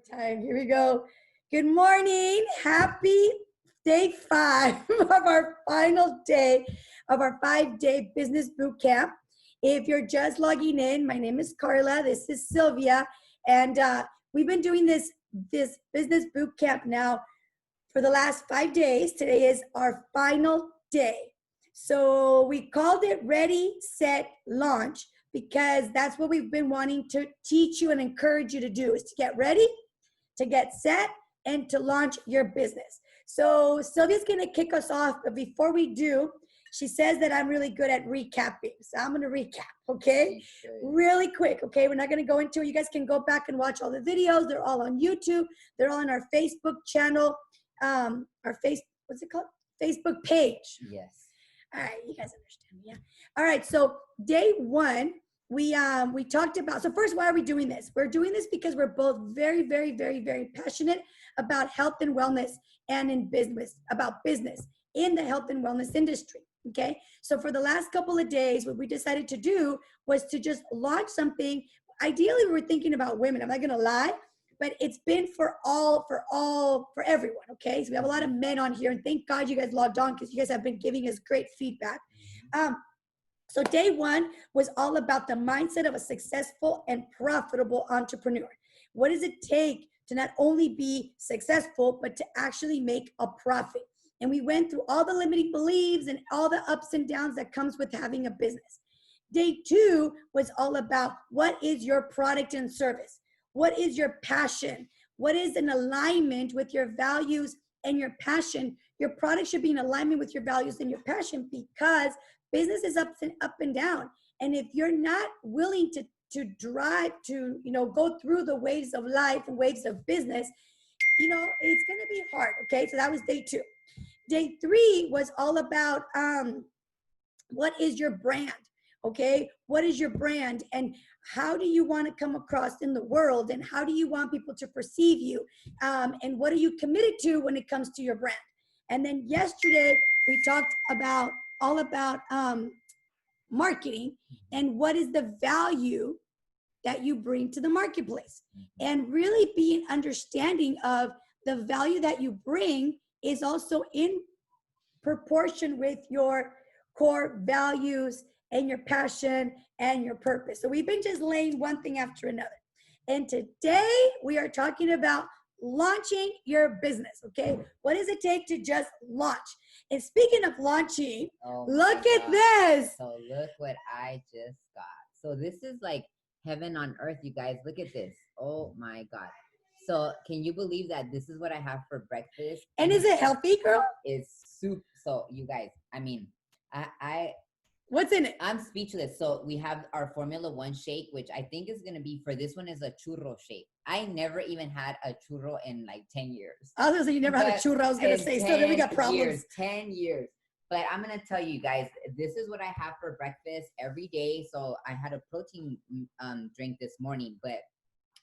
Time. Here we go. Good morning. Happy day 5 of our final day of our 5-day business boot camp. If you're just logging in, my name is Carla. This is Sylvia, and we've been doing this business boot camp now for the last 5 days. Today is our final day. So we called it Ready, Set, Launch because that's what we've been wanting to teach you and encourage you to do, is to get ready, to get set, and to launch your business. So Sylvia's gonna kick us off, but before we do, she says that I'm really good at recapping. So I'm gonna recap, okay? Really quick, okay? We're not gonna go into it. You guys can go back and watch all the videos. They're all on YouTube. They're all on our Facebook channel, what's it called? Facebook page. Yes. All right, you guys understand, yeah. All right, so day 1, we talked about, so first, why are we doing this? We're doing this because we're both very, very, very, very passionate about health and wellness and in business, about business in the health and wellness industry, okay? So for the last couple of days, what we decided to do was to just launch something. Ideally, we were thinking about women, I'm not gonna lie, but it's been for everyone, okay? So we have a lot of men on here, and thank God you guys logged on because you guys have been giving us great feedback. So day 1 was all about the mindset of a successful and profitable entrepreneur. What does it take to not only be successful, but to actually make a profit? And we went through all the limiting beliefs and all the ups and downs that comes with having a business. Day 2 was all about what is your product and service? What is your passion? What is in alignment with your values and your passion? Your product should be in alignment with your values and your passion, because business is up and down. And if you're not willing to drive, to go through the waves of life and waves of business, it's going to be hard. Okay, so that was day 2. Day 3 was all about what is your brand? Okay, what is your brand, and how do you want to come across in the world, and how do you want people to perceive you, and what are you committed to when it comes to your brand? And then yesterday we talked about all about marketing and what is the value that you bring to the marketplace, and really being understanding of the value that you bring is also in proportion with your core values and your passion and your purpose. So we've been just laying one thing after another. And today we are talking about launching your business, okay? What does it take to just launch? And speaking of launching, look at this. So look what I just got. So this is like heaven on earth, you guys. Look at this. Oh my God. So can you believe that this is what I have for breakfast? And is it healthy, girl? It's soup. So you guys, I mean, what's in it? I'm speechless. So we have our Formula 1 shake, which I think is going to be, for this one, is a churro shake. I never even had a churro in like 10 years. I was going to say, you never had a churro. I was going to say, so then we got problems. 10 years. But I'm going to tell you guys, this is what I have for breakfast every day. So I had a protein drink this morning, but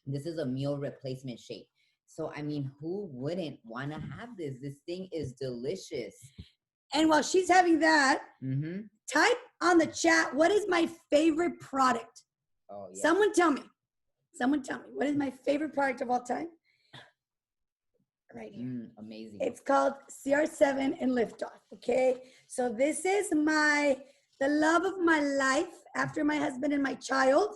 this is a meal replacement shake. So, I mean, who wouldn't want to have this? This thing is delicious. And while she's having that, type on the chat, what is my favorite product? Oh, yeah. Someone tell me, what is my favorite product of all time? Right here. Amazing. It's called CR7 and Liftoff, okay? So this is the love of my life after my husband and my child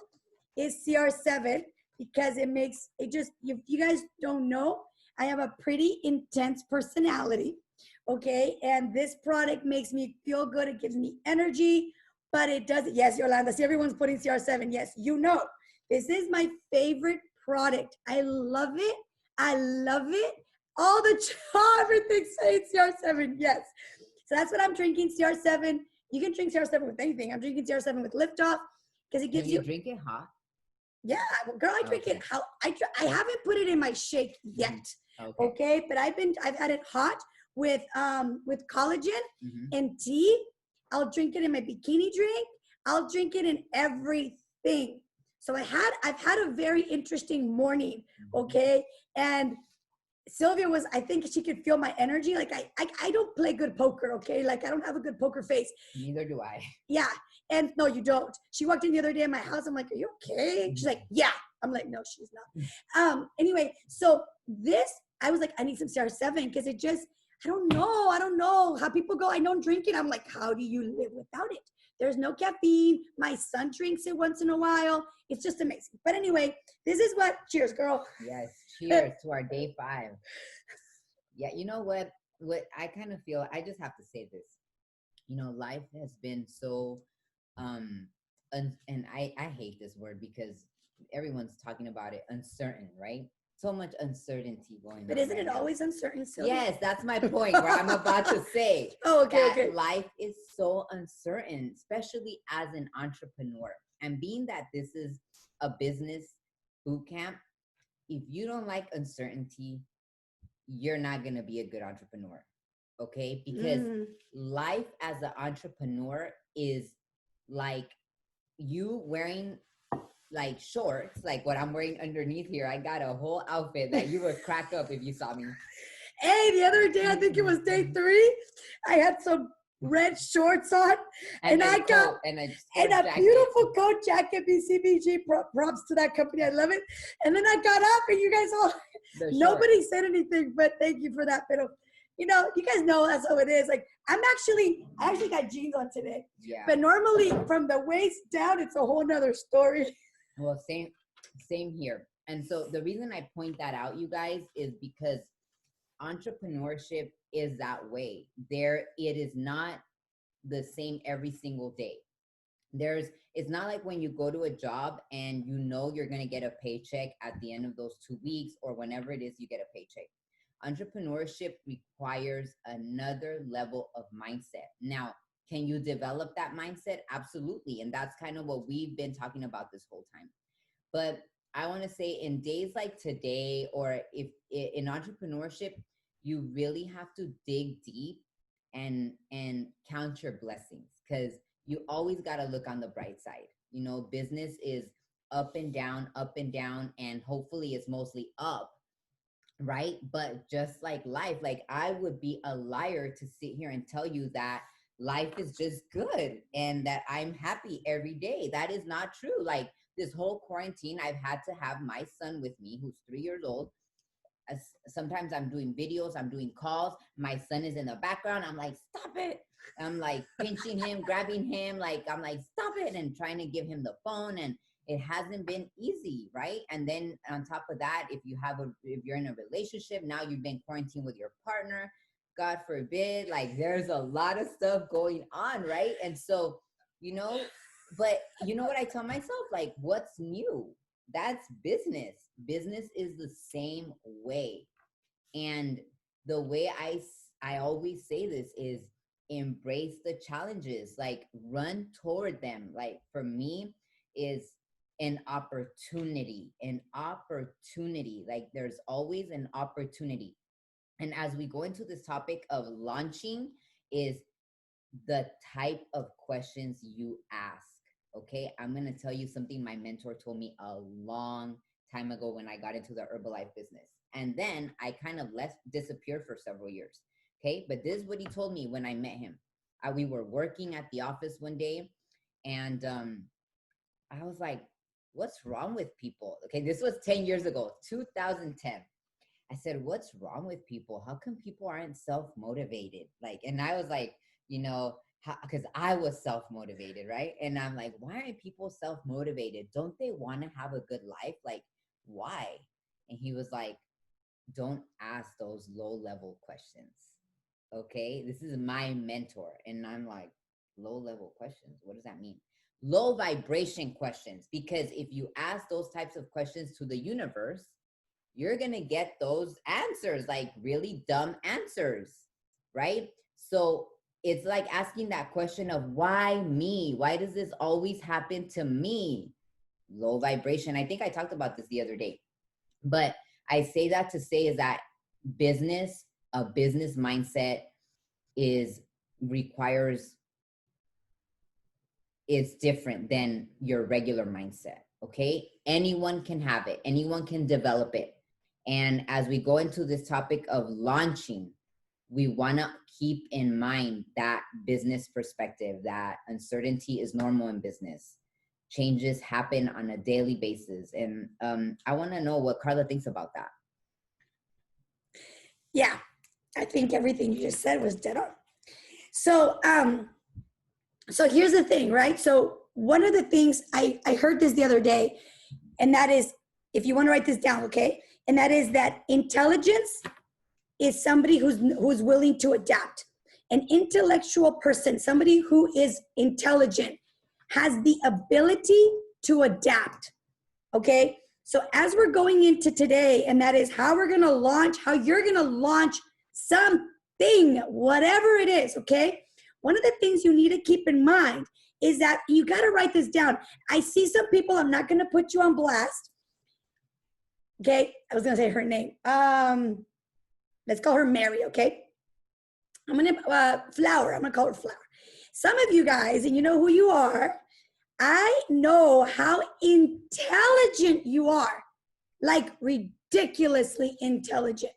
is CR7, because if you guys don't know, I have a pretty intense personality. Okay, and this product makes me feel good. It gives me energy, but it doesn't. Yes, Yolanda, see, everyone's putting CR7. Yes, this is my favorite product. I love it. All everything saying CR7. Yes, so that's what I'm drinking. CR7. You can drink CR7 with anything. I'm drinking CR7 with Liftoff because it gives you. Drink it hot. Yeah, well, girl, I drink it hot. I haven't put it in my shake yet. Okay, but I've had it hot with collagen and tea. I'll drink it in my bikini drink. I'll drink it in everything. So I've had a very interesting morning, okay? And Sylvia I think she could feel my energy. Like I don't play good poker, okay? Like I don't have a good poker face. Neither do I. Yeah, and no, you don't. She walked in the other day in my house. I'm like, are you okay? She's like, yeah. I'm like, no, she's not. Anyway, so this, I was like, I need some CR7 because it just, I don't know how people go, I don't drink it. I'm like, how do you live without it? There's no caffeine. My son drinks it once in a while. It's just amazing. But anyway, this is what, cheers, girl. Yes, cheers to our day 5. Yeah, you know what I kind of feel, I just have to say this. Life has been so and I hate this word because everyone's talking about it, uncertain, right? So much uncertainty going on. But isn't right it now. always uncertain, Sylvia? Yes, that's my point where I'm about to say. Oh, okay, that okay. life is so uncertain, especially as an entrepreneur. And being that this is a business boot camp, if you don't like uncertainty, you're not going to be a good entrepreneur. Okay? Because life as an entrepreneur is like you wearing like shorts, like what I'm wearing underneath here. I got a whole outfit that you would crack up if you saw me. Hey, the other day, I think it was day 3, I had some red shorts on, and I got a beautiful coat jacket. BCBG, props to that company. I love it. And then I got up, and you guys all, nobody said anything, but thank you for that. But you guys know that's how it is. Like I actually got jeans on today. Yeah. But normally from the waist down, it's a whole nother story. Well, same here. And so the reason I point that out, you guys, is because entrepreneurship is that way. It is not the same every single day. It's not like when you go to a job and you're going to get a paycheck at the end of those 2 weeks or whenever it is you get a paycheck. Entrepreneurship requires another level of mindset. Now, can you develop that mindset? Absolutely. And that's kind of what we've been talking about this whole time. But I want to say in days like today, or if in entrepreneurship, you really have to dig deep and count your blessings, because you always got to look on the bright side. Business is up and down, and hopefully it's mostly up, right? But just like life, like I would be a liar to sit here and tell you that life is just good and that I'm happy every day. That is not true. Like this whole quarantine, I've had to have my son with me, who's 3 years old. Sometimes I'm doing videos, I'm doing calls. My son is in the background. I'm like, stop it. I'm like pinching him, grabbing him. I'm like, stop it. And trying to give him the phone. And it hasn't been easy, right? And then on top of that, if you're in a relationship, now you've been quarantined with your partner, God forbid, like there's a lot of stuff going on, right? And so, but you know what I tell myself? Like, what's new? That's business. Business is the same way. And the way I always say this is embrace the challenges, like run toward them. Like for me is an opportunity, like there's always an opportunity. And as we go into this topic of launching, is the type of questions you ask. Okay, I'm going to tell you something my mentor told me a long time ago when I got into the Herbalife business. And then I kind of disappeared for several years. Okay, but this is what he told me when I met him. We were working at the office one day, and I was like, what's wrong with people? Okay, this was 10 years ago, 2010. I said, what's wrong with people? How come people aren't self-motivated? And I was like, because I was self-motivated, right? And I'm like, why aren't people self-motivated? Don't they want to have a good life? Like, why? And he was like, don't ask those low-level questions. Okay, this is my mentor. And I'm like, low-level questions? What does that mean? Low vibration questions. Because if you ask those types of questions to the universe, you're going to get those answers, like really dumb answers, right? So it's like asking that question of why me? Why does this always happen to me? Low vibration. I think I talked about this the other day, but I say that to say is that a business mindset requires is different than your regular mindset. Okay. Anyone can have it. Anyone can develop it. And as we go into this topic of launching, we want to keep in mind that business perspective, that uncertainty is normal in business. changes happen on a daily basis. And I want to know what Carla thinks about that. Yeah, I think everything you just said was dead on. So, so here's the thing, right? So one of the things I heard this the other day, and that is, if you want to write this down, okay? And that is that intelligence is somebody who's willing to adapt. An intellectual person, somebody who is intelligent, has the ability to adapt, okay? So as we're going into today, and that is how we're gonna launch, how you're gonna launch something, whatever it is, okay? One of the things you need to keep in mind is that you gotta write this down. I see some people, I'm not gonna put you on blast, okay? I was gonna say her name. Let's call her Mary, okay? I'm gonna, Flower, I'm gonna call her Flower. Some of you guys, and you know who you are, I know how intelligent you are, like ridiculously intelligent,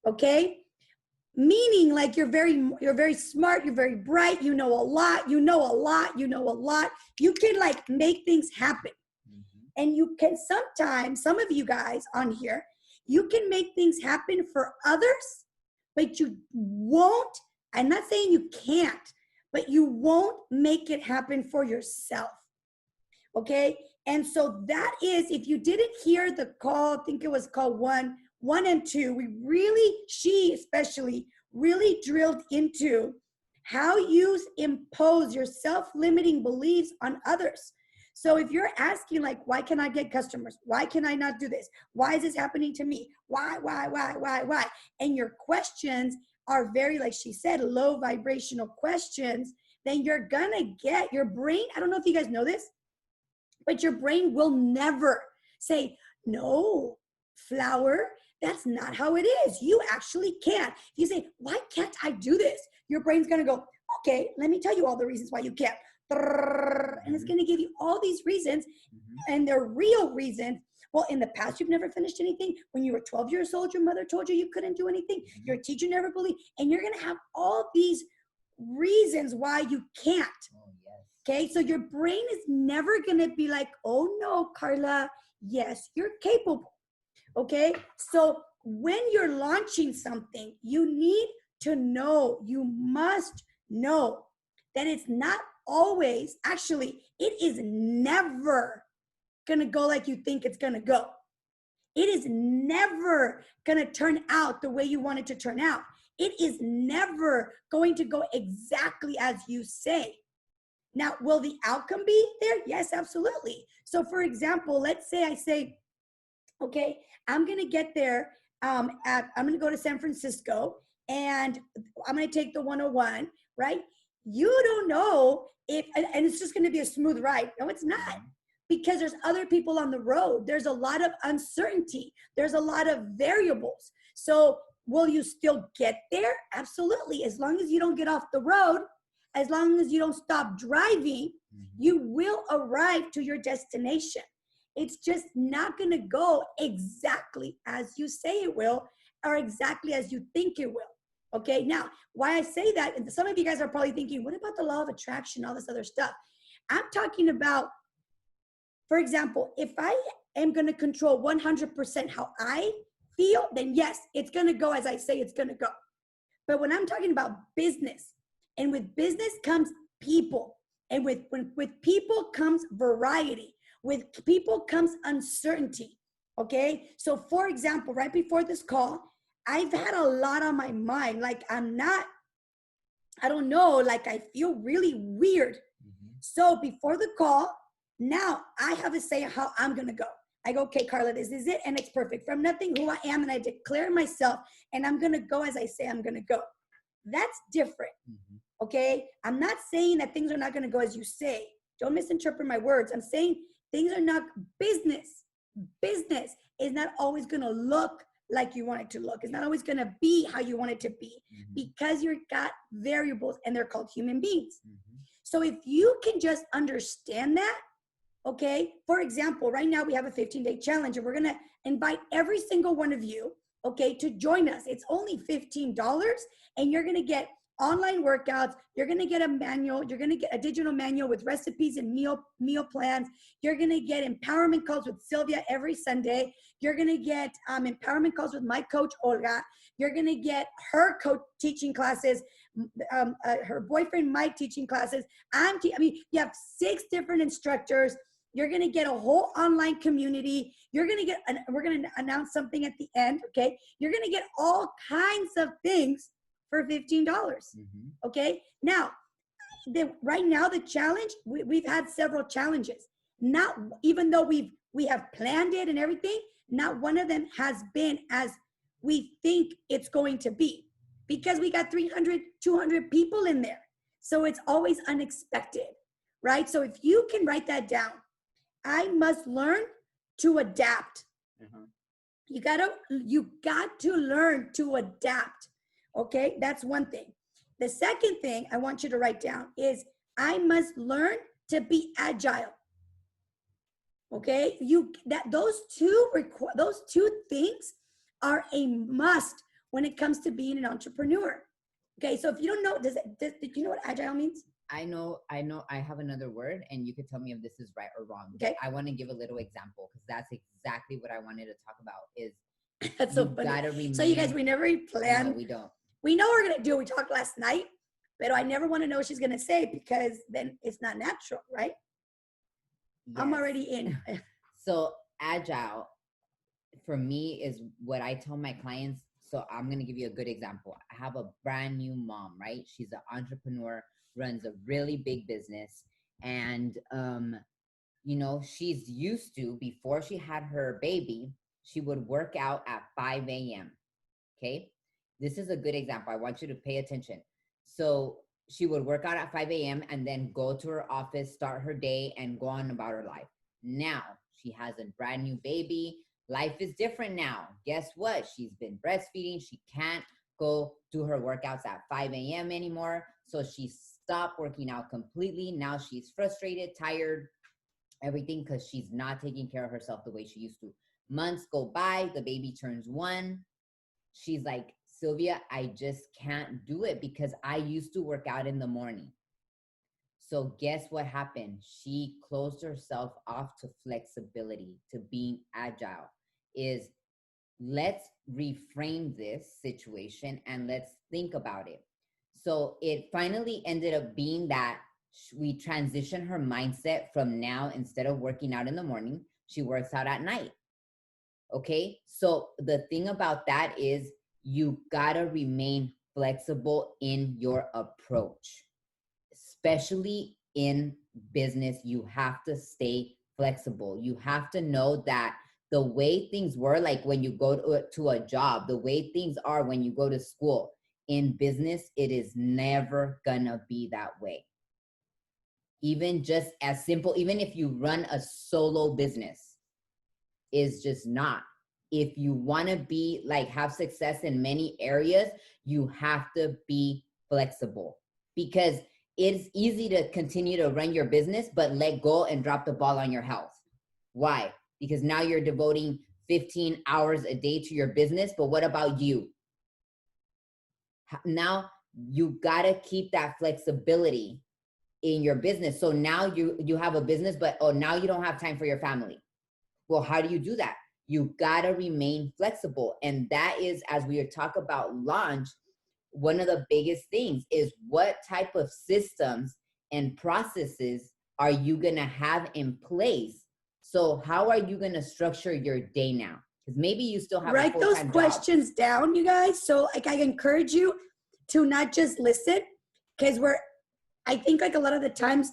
okay? Meaning like you're very smart, you're very bright, you know a lot, you know a lot, you know a lot. You can like make things happen. And you can sometimes, some of you guys on here, you can make things happen for others, but you won't, I'm not saying you can't, but you won't make it happen for yourself. Okay? And so that is, if you didn't hear the call, I think it was call one and two, we really, she especially, really drilled into how you impose your self-limiting beliefs on others. So if you're asking like, why can I get customers? Why can I not do this? Why is this happening to me? Why? And your questions are very, like she said, low vibrational questions, then you're gonna get your brain, I don't know if you guys know this, but your brain will never say, no, Flower, that's not how it is. You actually can't. If you say, why can't I do this? Your brain's gonna go, okay, let me tell you all the reasons why you can't. And it's gonna give you all these reasons, and they're real reasons. Well, in the past, you've never finished anything. When you were 12 years old, your mother told you you couldn't do anything. Your teacher never believed, and you're gonna have all these reasons why you can't. Okay, so your brain is never gonna be like, oh no, Carla, yes, you're capable. Okay, so when you're launching something, you need to know, you must know that it's not always, actually, it is never gonna go like you think it's gonna go. It is never gonna turn out the way you want it to turn out. It is never going to go exactly as you say. Now, will the outcome be there? Yes, absolutely. So for example, let's say I say, okay, I'm gonna get there, I'm gonna go to San Francisco and I'm gonna take the 101, right? You don't know if, and it's just gonna be a smooth ride. No, it's not. Because there's other people on the road. There's a lot of uncertainty. There's a lot of variables. So will you still get there? Absolutely. As long as you don't get off the road, as long as you don't stop driving, you will arrive to your destination. It's just not gonna go exactly as you say it will, or exactly as you think it will. Okay, now, why I say that, and some of you guys are probably thinking, what about the law of attraction, all this other stuff? I'm talking about, for example, if I am gonna control 100% how I feel, then yes, it's gonna go as I say it's gonna go. But when I'm talking about business, and with business comes people, and with people comes variety, with people comes uncertainty, okay? So for example, right before this call, I've had a lot on my mind, like I don't know, like I feel really weird. So before the call, now I have to say how I'm gonna go. I go, okay, Carla, this is it, and it's perfect. From nothing, who I am, and I declare myself, and I'm gonna go as I say I'm gonna go. That's different, okay? I'm not saying that things are not gonna go as you say. Don't misinterpret my words. I'm saying things are not, business is not always gonna look like you want it to look. It's not always gonna be how you want it to be, because you've got variables, and they're called human beings. So if you can just understand that, okay? For example, right now we have a 15-day challenge, and we're gonna invite every single one of you, okay, to join us. It's only $15, and you're gonna get online workouts. You're going to get a manual. You're going to get a digital manual with recipes and meal plans. You're going to get empowerment calls with Sylvia every Sunday. You're going to get empowerment calls with my coach, Olga. You're going to get her coach teaching classes, her boyfriend, Mike, teaching classes. I mean, you have 6 different instructors. You're going to get a whole online community. You're going to get, we're going to announce something at the end, okay? You're going to get all kinds of things for $15, okay? Now, right now, the challenge, we've had several challenges. Not, even though we have planned it and everything, not one of them has been as we think it's going to be, because we got 300, 200 people in there. So it's always unexpected, right? So if you can write that down, I must learn to adapt. You got to learn to adapt. Okay, that's one thing. The second thing I want you to write down is I must learn to be agile. Okay, those two things are a must when it comes to being an entrepreneur. Okay, so if you don't know, do you know what agile means? I know. I have another word, and you could tell me if this is right or wrong. Okay. I want to give a little example, because that's exactly what I wanted to talk about. Is that's so funny. So you guys, we never planned. No, we don't. We know we're gonna do. We talked last night, but I never want to know what she's gonna say, because then it's not natural, right? Yes. I'm already in. So agile, for me, is what I tell my clients. So I'm gonna give you a good example. I have a brand new mom, right? She's an entrepreneur, runs a really big business, and you know, she's used to, before she had her baby, she would work out at 5 a.m. Okay, this is a good example. I want you to pay attention. So she would work out at 5 a.m. and then go to her office, start her day, and go on about her life. Now she has a brand new baby. Life is different now. Guess what? She's been breastfeeding. She can't go do her workouts at 5 a.m. anymore. So she stopped working out completely. Now she's frustrated, tired, everything, because she's not taking care of herself the way she used to. Months go by, the baby turns 1. She's like, Sylvia, I just can't do it because I used to work out in the morning. So guess what happened? She closed herself off to flexibility, to being agile. Is let's reframe this situation and let's think about it. So it finally ended up being that we transitioned her mindset from now, instead of working out in the morning, she works out at night. Okay, so the thing about that is you gotta remain flexible in your approach, especially in business. You have to stay flexible. You have to know that the way things were, like when you go to a job, the way things are when you go to school, in business, it is never gonna be that way. Even just as simple, even if you run a solo business, is just not. If you want to be like, have success in many areas, you have to be flexible, because it's easy to continue to run your business, but let go and drop the ball on your health. Why? Because now you're devoting 15 hours a day to your business, but what about you? Now you got to keep that flexibility in your business. So now you have a business, but now you don't have time for your family. Well, how do you do that? You got to remain flexible. And that is, as we talk about launch, one of the biggest things is what type of systems and processes are you going to have in place? So how are you going to structure your day now? Because maybe you still have write those questions down, you guys. So like, I encourage you to not just listen, because I think like a lot of the times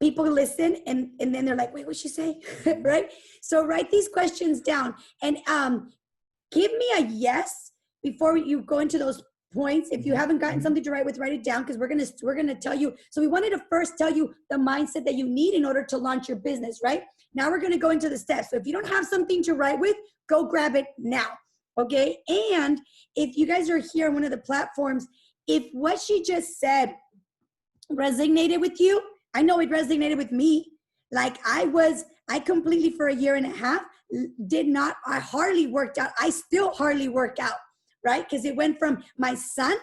people listen and then they're like, wait, what'd she say? Right? So write these questions down and give me a yes before you go into those points. If you haven't gotten something to write with, write it down, because we're gonna tell you. So we wanted to first tell you the mindset that you need in order to launch your business, right? Now we're gonna go into the steps. So if you don't have something to write with, go grab it now, okay? And if you guys are here on one of the platforms, if what she just said resonated with you, I know it resonated with me. Like I completely, for a year and a half, I hardly worked out. I still hardly work out, right? Because it went from my son,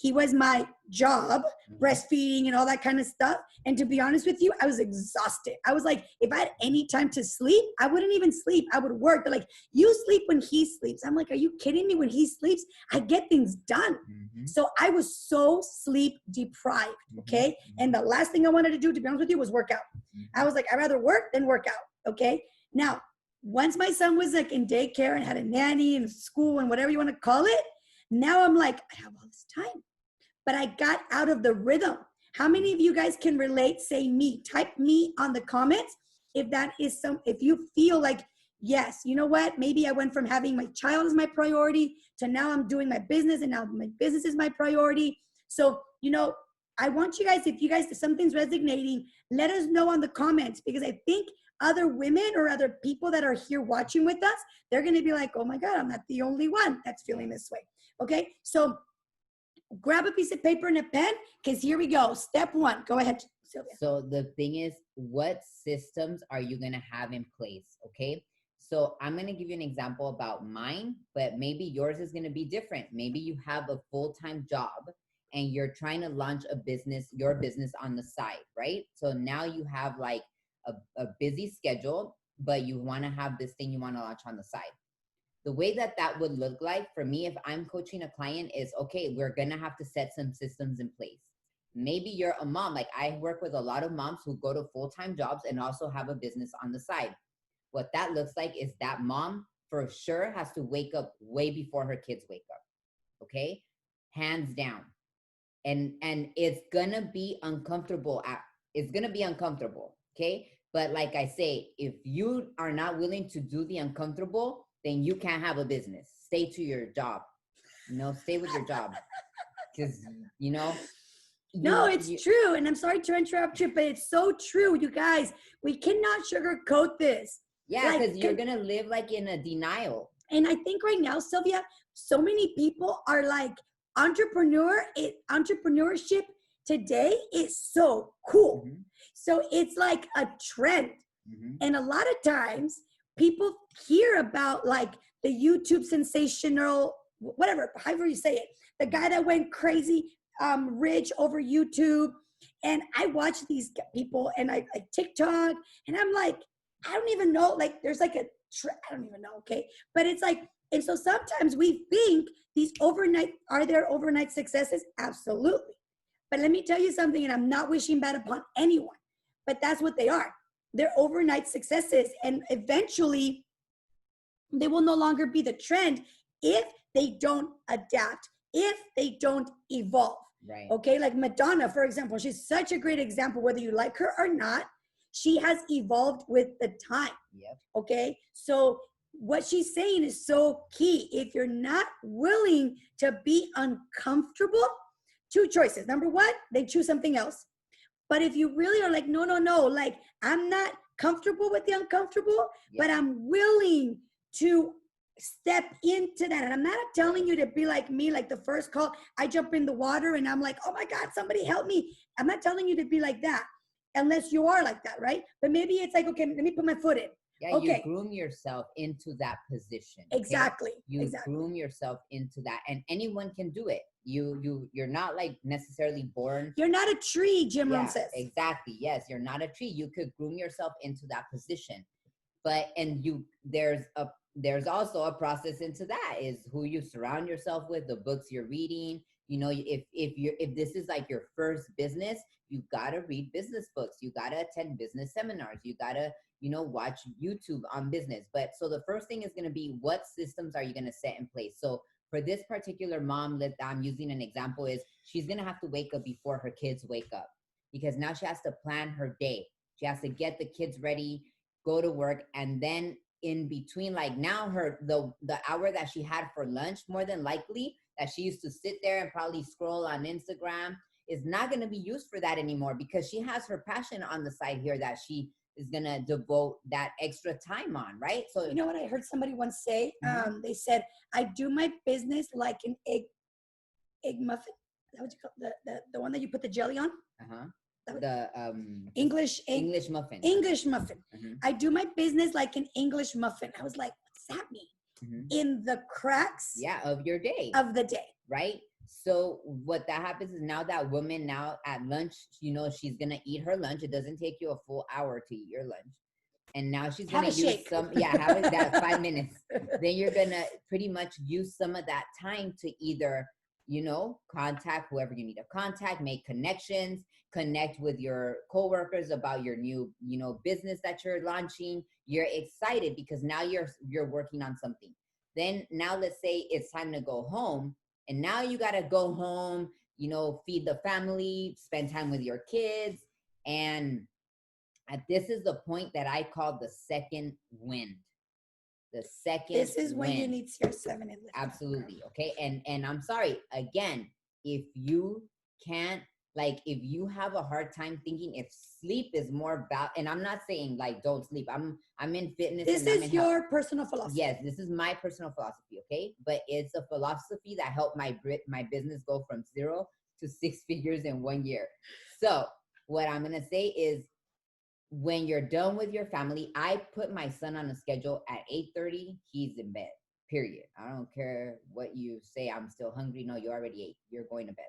he was my job, Mhm. breastfeeding and all that kind of stuff. And to be honest with you, I was exhausted. I was like, if I had any time to sleep, I wouldn't even sleep. I would work. They're like, you sleep when he sleeps. I'm like, are you kidding me? When he sleeps, I get things done. Mhm. So I was so sleep deprived. Okay. Mhm. And the last thing I wanted to do, to be honest with you, was work out. Mhm. I was like, I'd rather work than work out. Okay. Now, once my son was like in daycare and had a nanny and school and whatever you want to call it, now I'm like, I have all this time. But I got out of the rhythm. How many of you guys can relate? Say me. Type me on the comments if that is if you feel like, yes, you know what? Maybe I went from having my child as my priority to now I'm doing my business and now my business is my priority. So, I want you guys, if something's resonating, let us know on the comments, because I think other women or other people that are here watching with us, they're going to be like, oh my God, I'm not the only one that's feeling this way. Okay. So grab a piece of paper and a pen, because here we go. Step one. Go ahead, Sylvia. So the thing is, what systems are you going to have in place? Okay. So I'm going to give you an example about mine, but maybe yours is going to be different. Maybe you have a full-time job and you're trying to launch your business on the side, right? So now you have like a busy schedule, but you want to have this thing you want to launch on the side. The way that would look like for me, if I'm coaching a client, is okay, we're going to have to set some systems in place. Maybe you're a mom. Like, I work with a lot of moms who go to full-time jobs and also have a business on the side. What that looks like is that mom for sure has to wake up way before her kids wake up. Okay. Hands down. And it's gonna be uncomfortable. It's gonna be uncomfortable. Okay. But like I say, if you are not willing to do the uncomfortable, then you can't have a business. Stay to your job. Stay with your job. Because No, it's true. And I'm sorry to interrupt you, but it's so true. You guys, we cannot sugarcoat this. Yeah, because you're going to live like in a denial. And I think right now, Sylvia, so many people are like, entrepreneurship today is so cool. Mm-hmm. So it's like a trend. Mm-hmm. And a lot of times people hear about like the YouTube sensational, whatever, however you say it, the guy that went crazy rich over YouTube. And I watch these people and I TikTok, and I'm like, I don't even know, like there's like I don't even know, okay? But it's like, and so sometimes we think are there overnight successes? Absolutely. But let me tell you something, and I'm not wishing bad upon anyone, but that's what they are. They're overnight successes, and eventually they will no longer be the trend if they don't adapt, if they don't evolve. Right. Okay, like Madonna, for example, she's such a great example. Whether you like her or not, she has evolved with the time. Yep. Okay, so what she's saying is so key. If you're not willing to be uncomfortable, two choices. Number one, they choose something else. But if you really are like, no, like I'm not comfortable with the uncomfortable, but I'm willing to step into that. And I'm not telling you to be like me, like the first call, I jump in the water and I'm like, oh my God, somebody help me. I'm not telling you to be like that, unless you are like that, right? But maybe it's like, okay, let me put my foot in. Yeah, okay. You groom yourself into that position. Exactly. Okay? You groom yourself into that, and anyone can do it. You're not like necessarily born. You're not a tree, Jim Rohn says. Exactly. Yes, you're not a tree. You could groom yourself into that position, but there's also a process into that, is who you surround yourself with, the books you're reading. If this is like your first business, you gotta read business books. You gotta attend business seminars. You gotta watch YouTube on business. But so the first thing is going to be, what systems are you going to set in place? So for this particular mom that I'm using an example, is she's going to have to wake up before her kids wake up, because now she has to plan her day. She has to get the kids ready, go to work, and then in between, like now the hour that she had for lunch, more than likely that she used to sit there and probably scroll on Instagram, is not going to be used for that anymore, because she has her passion on the side here that she is going to devote that extra time on, right? So, you know what I heard somebody once say? Mm-hmm. They said, I do my business like an egg muffin. Is that what you call the one that you put the jelly on? Uh-huh. The English muffin. English muffin. Mm-hmm. I do my business like an English muffin. I was like, what's that mean? Mm-hmm. In the cracks of your day. Of the day. Right? So what that happens is now that woman now at lunch, she's gonna eat her lunch. It doesn't take you a full hour to eat your lunch. And now she's Have gonna a use shake. have that 5 minutes. Then you're gonna pretty much use some of that time to either, contact whoever you need to contact, make connections, connect with your coworkers about your new, business that you're launching. You're excited because now you're working on something. Then now let's say it's time to go home, and now you gotta go home, feed the family, spend time with your kids, and this is the point that I call the second wind. The second This is when you wind. need CR7 and lift. Absolutely. Okay. And I'm sorry, again, if you can't, like, if you have a hard time thinking if sleep is more about, and I'm not saying like don't sleep. I'm in fitness. This and I'm is in health. your personal philosophy. Yes, this is my personal philosophy. Okay. But it's a philosophy that helped my business go from 0 to 6 figures in 1 year. So what I'm going to say is, when you're done with your family, I put my son on a schedule at 8:30. He's in bed, period. I don't care what you say. I'm still hungry. No, you already ate. You're going to bed.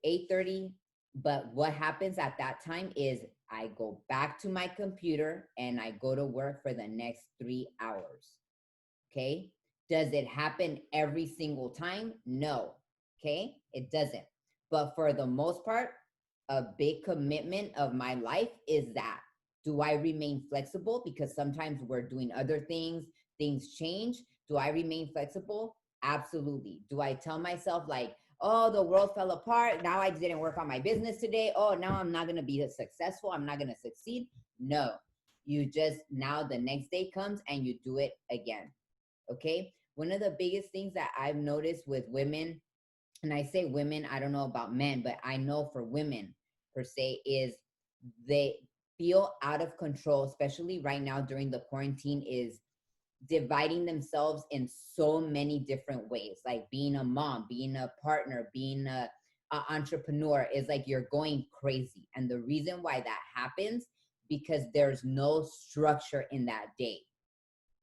8:30. But what happens at that time is I go back to my computer and I go to work for the next 3 hours. Okay. Does it happen every single time? No. Okay. It doesn't. But for the most part, a big commitment of my life is that, do I remain flexible? Because sometimes we're doing other things change. Do I remain flexible? Absolutely. Do I tell myself like, oh, the world fell apart, now I didn't work on my business today, oh, now I'm not going to be successful, I'm not going to succeed? No. You just, now the next day comes and you do it again. Okay. One of the biggest things that I've noticed with women, and I say women, I don't know about men, but I know for women per se, is they feel out of control, especially right now during the quarantine, is dividing themselves in so many different ways, like being a mom, being a partner, being a entrepreneur, is like you're going crazy. And the reason why that happens, because there's no structure in that day.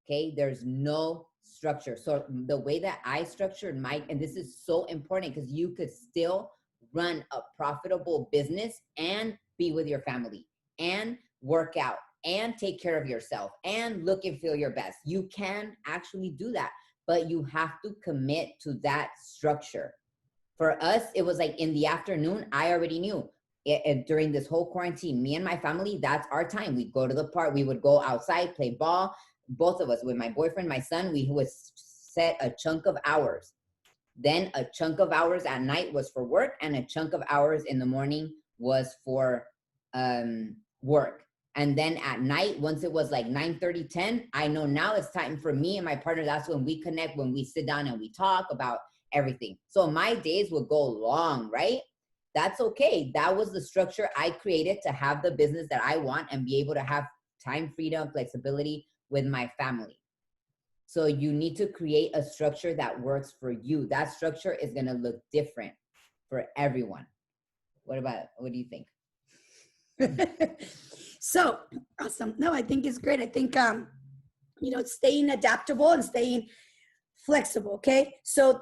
Okay, there's no structure. So the way that I structured my, and this is so important because you could still run a profitable business and be with your family and work out and take care of yourself and look and feel your best. You can actually do that, but you have to commit to that structure. For us, it was like in the afternoon, I already knew during this whole quarantine, me and my family, that's our time. We'd go to the park, we would go outside, play ball. Both of us, with my boyfriend, my son, we would set a chunk of hours. Then a chunk of hours at night was for work, and a chunk of hours in the morning was for work. And then at night, once it was like 9:30, 10, I know now it's time for me and my partner. That's when we connect, when we sit down and we talk about everything. So my days would go long, right? That's okay. That was the structure I created to have the business that I want and be able to have time, freedom, flexibility with my family. So you need to create a structure that works for you. That structure is going to look different for everyone. What do you think? So awesome. No, I think it's great. I think, staying adaptable and staying flexible. Okay. So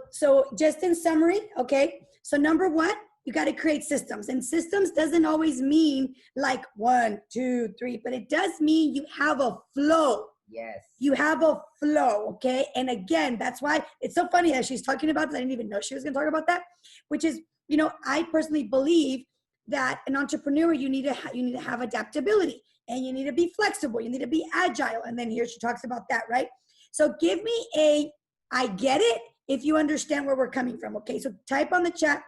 just in summary. Okay. So number one, you got to create systems, and systems doesn't always mean like 1, 2, 3, but it does mean you have a flow. Yes. You have a flow. Okay. And again, that's why it's so funny that she's talking about this. I didn't even know she was going to talk about that, which is, I personally believe that an entrepreneur, you need to have adaptability, and you need to be flexible. You need to be agile. And then here she talks about that, right? So give me I get it if you understand where we're coming from. Okay. So type on the chat,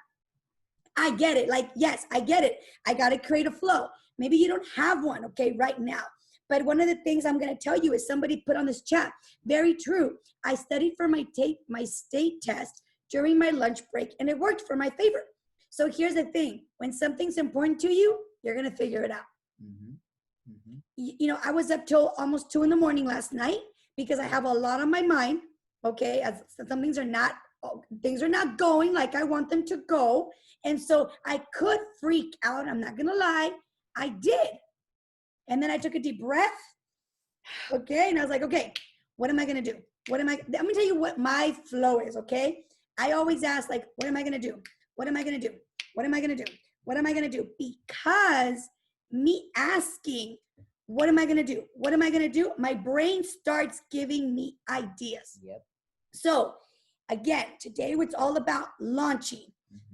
I get it. Like, yes, I get it. I got to create a flow. Maybe you don't have one, okay, right now. But one of the things I'm going to tell you is, somebody put on this chat, very true. I studied for my state test during my lunch break, and it worked for my favor. So here's the thing. When something's important to you, you're going to figure it out. Mm-hmm. Mm-hmm. I was up till almost 2 a.m. last night because I have a lot on my mind, okay, as some things are not going like I want them to go. And so I could freak out. I'm not going to lie. I did. And then I took a deep breath. Okay. And I was like, okay, what am I going to do? I'm going to tell you what my flow is. Okay. I always ask, like, what am I going to do? What am I going to do? What am I going to do? What am I going to do? Because me asking, what am I going to do? What am I going to do? My brain starts giving me ideas. Yep. So again, today it's all about launching.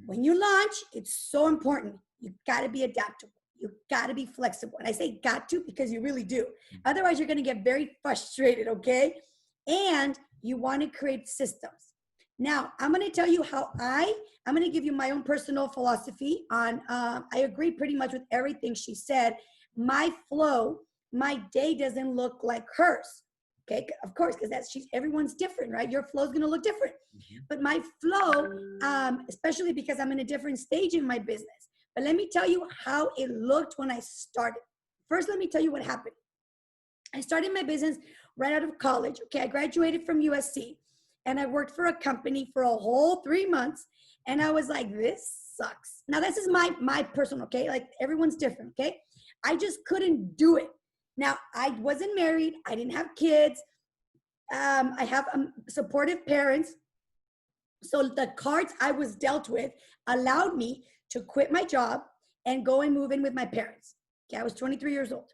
When you launch, it's so important. You got to be adaptable. You got to be flexible. And I say got to because you really do. Otherwise, you're going to get very frustrated, okay? And you want to create systems. Now, I'm going to tell you how I'm going to give you my own personal philosophy on, I agree pretty much with everything she said. My flow, my day doesn't look like hers. Okay, of course, because everyone's different, right? Your flow is going to look different. But my flow, especially because I'm in a different stage in my business. But let me tell you how it looked when I started. First, let me tell you what happened. I started my business right out of college. Okay, I graduated from USC and I worked for a company for a whole 3 months. And I was like, this sucks. Now, this is my personal, okay? Like everyone's different, okay? I just couldn't do it. Now, I wasn't married. I didn't have kids. I have supportive parents. So the cards I was dealt with allowed me to quit my job and go and move in with my parents. Okay, I was 23 years old.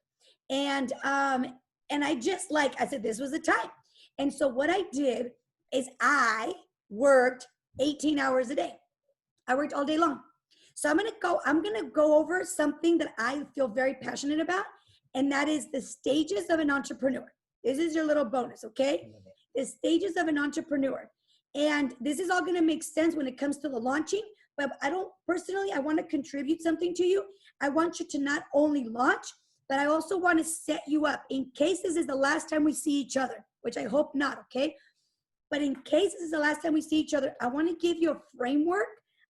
And I just I said, this was the time. And so what I did is I worked 18 hours a day. I worked all day long. So I'm gonna go over something that I feel very passionate about, and that is the stages of an entrepreneur. This is your little bonus, okay? The stages of an entrepreneur. And this is all going to make sense when it comes to the launching, but I want to contribute something to you. I want you to not only launch, but I also want to set you up in case this is the last time we see each other, which I hope not, okay? But in case this is the last time we see each other, I want to give you a framework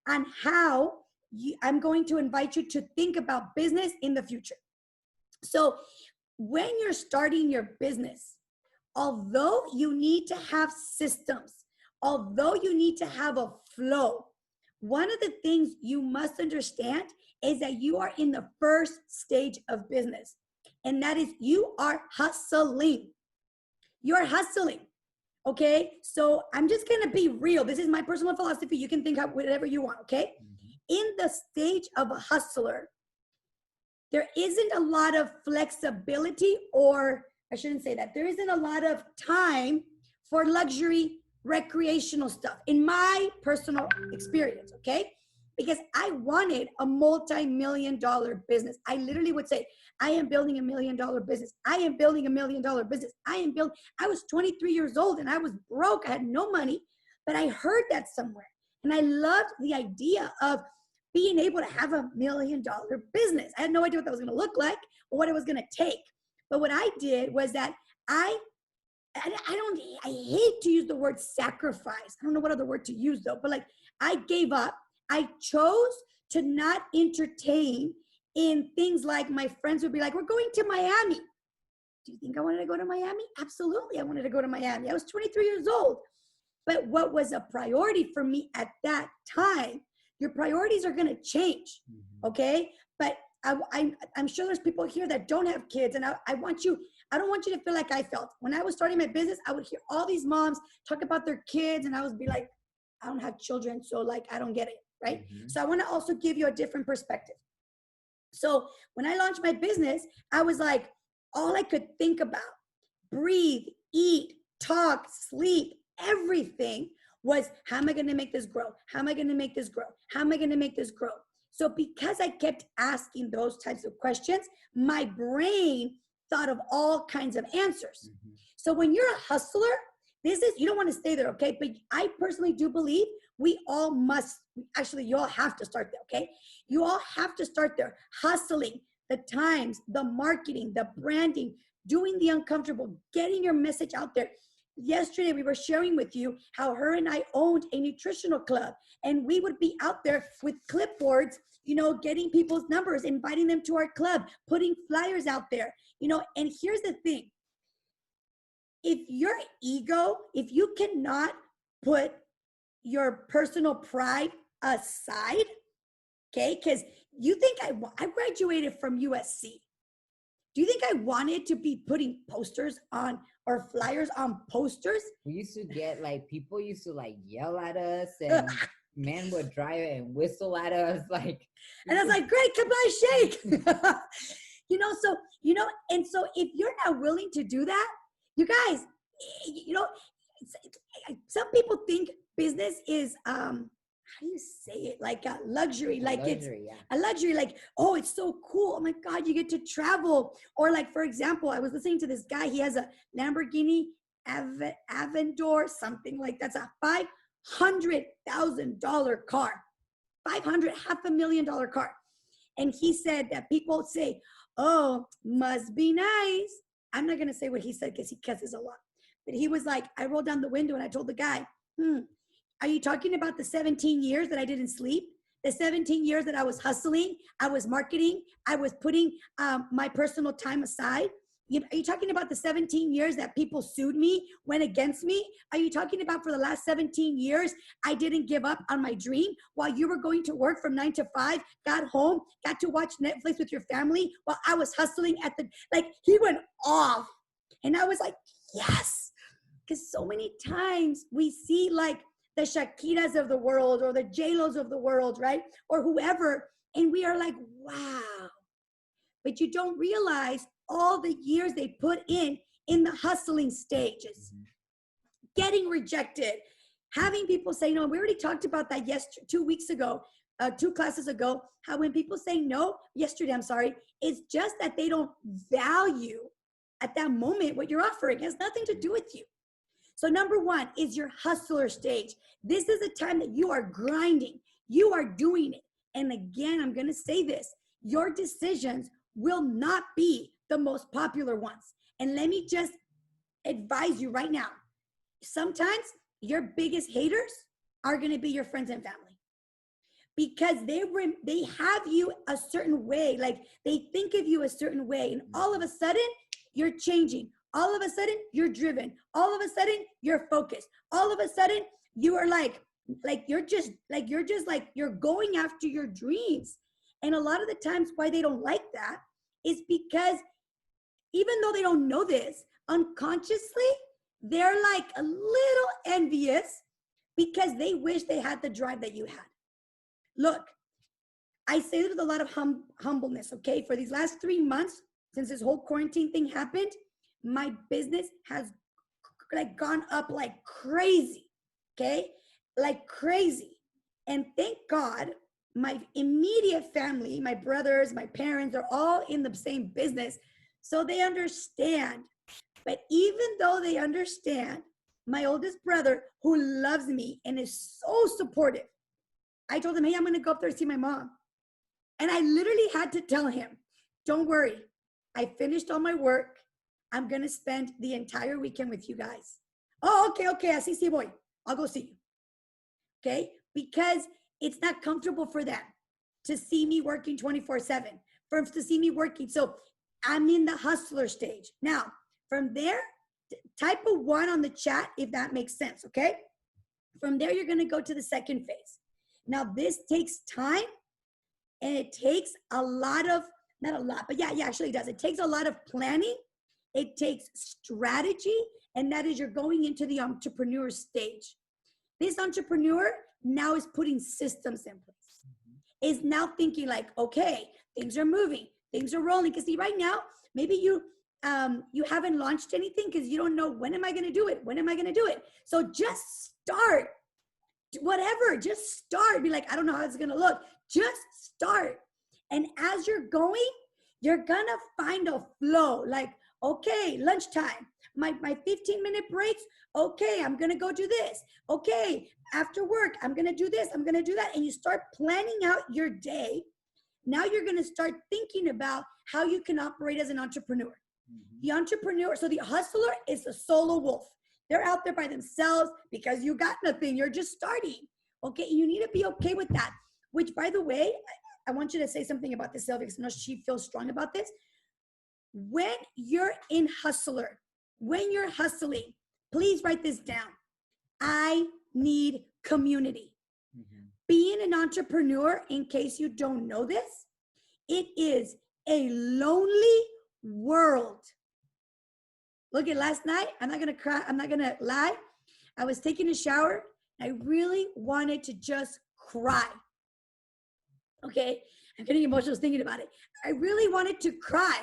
on how I'm going to invite you to think about business in the future. So when you're starting your business, although you need to have systems, although you need to have a flow, one of the things you must understand is that you are in the first stage of business. And that is you are hustling. You're hustling. Okay? So I'm just going to be real. This is my personal philosophy. You can think of whatever you want. Okay? In the stage of a hustler, there isn't a lot of flexibility, or I shouldn't say that. There isn't a lot of time for luxury recreational stuff in my personal experience, okay? Because I wanted a multi-million-dollar business. I literally would say, I am building $1 million business. I am building $1 million business. I was 23 years old and I was broke. I had no money, but I heard that somewhere. And I loved the idea of being able to have $1 million business. I had no idea what that was going to look like or what it was going to take. But what I did was that I hate to use the word sacrifice. I don't know what other word to use though, but I gave up. I chose to not entertain in things like my friends would be like, we're going to Miami. Do you think I wanted to go to Miami? Absolutely. I wanted to go to Miami. I was 23 years old. But what was a priority for me at that time, your priorities are going to change. Okay. But I'm sure there's people here that don't have kids. And I don't want you to feel like I felt. When I was starting my business, I would hear all these moms talk about their kids. And I would be like, I don't have children. So I don't get it. Right. So I want to also give you a different perspective. So when I launched my business, I was like, all I could think about, breathe, eat, talk, sleep, everything was, how am I going to make this grow? How am I going to make this grow? How am I going to make this grow? So because I kept asking those types of questions, my brain thought of all kinds of answers. So when you're a hustler, you don't want to stay there, okay? But I personally do believe you all have to start there, okay? You all have to start there, hustling, the times, the marketing, the branding, doing the uncomfortable, getting your message out there. Yesterday, we were sharing with you how her and I owned a nutritional club, and we would be out there with clipboards, getting people's numbers, inviting them to our club, putting flyers out there, and here's the thing. If you cannot put your personal pride aside, okay, because you think I graduated from USC. Do you think I wanted to be putting posters on or flyers on posters? We used to get like people used to like yell at us, and men would drive and whistle at us like. And I was like, great, come by, shake. And so if you're not willing to do that, you guys, some people think business is, how do you say it? Like a luxury, like it's a luxury, like, oh, it's so cool. Oh my God, you get to travel. Or like, for example, I was listening to this guy, he has a Lamborghini Aventador, something like that's a $500,000 car, $500,000 car. And he said that people say, oh, must be nice. I'm not going to say what he said because he cusses a lot. But he was like, I rolled down the window and I told the guy, are you talking about the 17 years that I didn't sleep? The 17 years that I was hustling, I was marketing, I was putting my personal time aside? Are you talking about the 17 years that people sued me, went against me? Are you talking about for the last 17 years, I didn't give up on my dream while you were going to work from 9 to 5, got home, got to watch Netflix with your family while I was hustling he went off. And I was like, yes. Because so many times we see like the Shakiras of the world or the J-Los of the world, right? Or whoever. And we are like, wow. But you don't realize all the years they put in the hustling stages, getting rejected, having people say no. We already talked about that 2 weeks ago, 2 classes ago, how when people say no, yesterday, I'm sorry, it's just that they don't value at that moment what you're offering. It has nothing to do with you. So number 1 is your hustler stage. This is a time that you are grinding. You are doing it. And again, I'm going to say this, your decisions will not be the most popular ones. And let me just advise you right now. Sometimes your biggest haters are going to be your friends and family because they have you a certain way, like they think of you a certain way, and all of a sudden you're changing. All of a sudden you're driven. All of a sudden you're focused. All of a sudden you are you're going after your dreams. And a lot of the times why they don't like that is because even though they don't know this, unconsciously, they're like a little envious because they wish they had the drive that you had. Look, I say this with a lot of humbleness, okay? For these last 3 months, since this whole quarantine thing happened, my business has gone up like crazy, okay? Like crazy. And thank God, my immediate family, my brothers, my parents, are all in the same business. So they understand. But even though they understand, my oldest brother, who loves me and is so supportive, I told him, hey, I'm going to go up there and see my mom. And I literally had to tell him, don't worry. I finished all my work. I'm going to spend the entire weekend with you guys. Oh, okay. Así sí voy. I'll go see you. Okay? Because it's not comfortable for them to see me working 24/7, to see me working. So I'm in the hustler stage. Now, from there, type a 1 on the chat if that makes sense, okay? From there, you're going to go to the second phase. Now, this takes time, and it takes a lot of, not a lot, but yeah, actually it does. It takes a lot of planning. It takes strategy, and that is you're going into the entrepreneur stage. This entrepreneur now is putting systems in place. Is now thinking like, okay, things are moving, things are rolling. Because see, right now, maybe you haven't launched anything because you don't know, when am I going to do it? When am I going to do it? So just start. Whatever, just start. Be like, I don't know how it's going to look. Just start. And as you're going, you're going to find a flow. Like, okay, lunchtime, my 15-minute breaks. Okay, I'm going to go do this. Okay, after work, I'm going to do this. I'm going to do that. And you start planning out your day. Now you're going to start thinking about how you can operate as an entrepreneur. The entrepreneur, so the hustler is a solo wolf. They're out there by themselves because you got nothing. You're just starting. Okay, you need to be okay with that. Which, by the way, I want you to say something about this, Sylvia, because I know she feels strong about this. When you're in hustler, when you're hustling, please write this down. I need community. Being an entrepreneur, in case you don't know this, it is a lonely, world. Look at last night. I'm not going to cry. I'm not going to lie. I was taking a shower. I really wanted to just cry. Okay. I'm getting emotional thinking about it. I really wanted to cry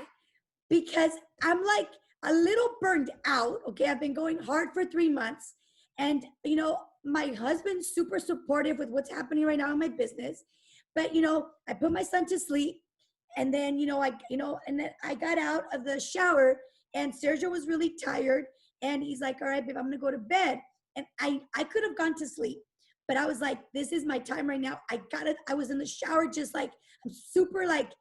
because I'm like a little burned out. Okay. I've been going hard for 3 months. And, my husband's super supportive with what's happening right now in my business. But, I put my son to sleep. And then, and then I got out of the shower and Sergio was really tired. And he's like, all right, babe, I'm going to go to bed. And I could have gone to sleep, but I was like, this is my time right now. I got it. I was in the shower, just like, I'm super like,